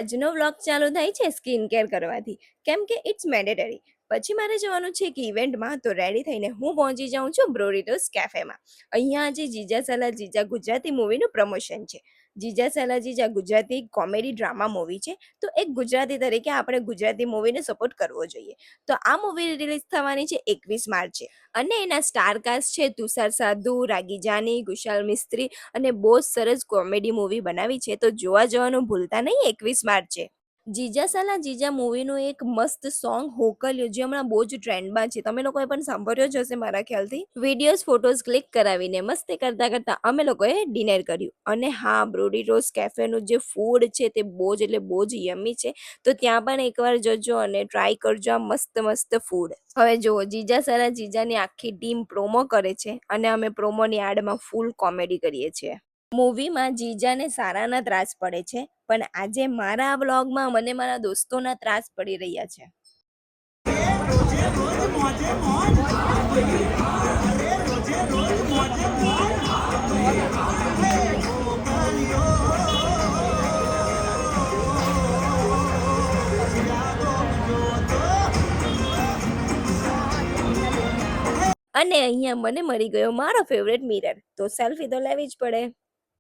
આજનો વ્લોગ ચાલુ થાય છે સ્કિન કેર કરવાથી, કેમ કે ઇટ્સ મેન્ડેટરી. પછી મારે જવાનું છે એક ઇવેન્ટમાં, તો રેડી થઈને હું પહોંચી જાઉં છું બ્રોરિટોસ કેફેમાં. અહીંયા આજે જીજા સાલા જીજા ગુજરાતી મૂવીનું પ્રમોશન છે. જીજા સાલા જીજા ગુજરાતી કોમેડી ડ્રામા મૂવી છે, તો એક ગુજરાતી તરીકે આપણે ગુજરાતી મૂવીને સપોર્ટ કરવો જોઈએ. તો આ મૂવી રિલીઝ થવાની છે 21 માર્ચે, અને એના સ્ટારકાસ્ટ છે તુષાર સાધુ, રાગી જાની, કુશાલ મિસ્ત્રી, અને બહુ જ સરસ કોમેડી મૂવી બનાવી છે. તો જોવા જવાનું ભૂલતા નહીં 21 માર્ચે. જીજા સાલા જીજા મૂવીનું એક મસ્ત સોંગ હોકલ્યું, જે હમણાં બહુ જ ટ્રેન્ડમાં છે. તમે લોકોએ પણ સાંભળ્યો જ હશે મારા ખ્યાલથી. વિડીયોઝ ફોટોઝ ક્લિક કરાવીને મસ્તી કરતા કરતા અમે લોકોએ ડિનર કર્યું. અને હા, બ્રોડીરોઝ કેફેનું જે ફૂડ છે તે બહુ જ એટલે બહુ જ યમી છે. તો ત્યાં પણ એકવાર જજો અને ટ્રાય કરજો આ મસ્ત મસ્ત ફૂડ. હવે જુઓ, જીજા સાલા જીજાની આખી ટીમ પ્રોમો કરે છે, અને અમે પ્રોમોની આડમાં ફૂલ કોમેડી કરીએ છીએ. મૂવીમાં જીજાને સારાના ત્રાસ પડે છે, પણ આજે મારા વ્લોગમાં મને મારા દોસ્તોના ત્રાસ પડી રહ્યા છે. અને અહીંયા મને મળી ગયો મારો ફેવરેટ મિરર, તો સેલ્ફી તો લેવી જ પડે.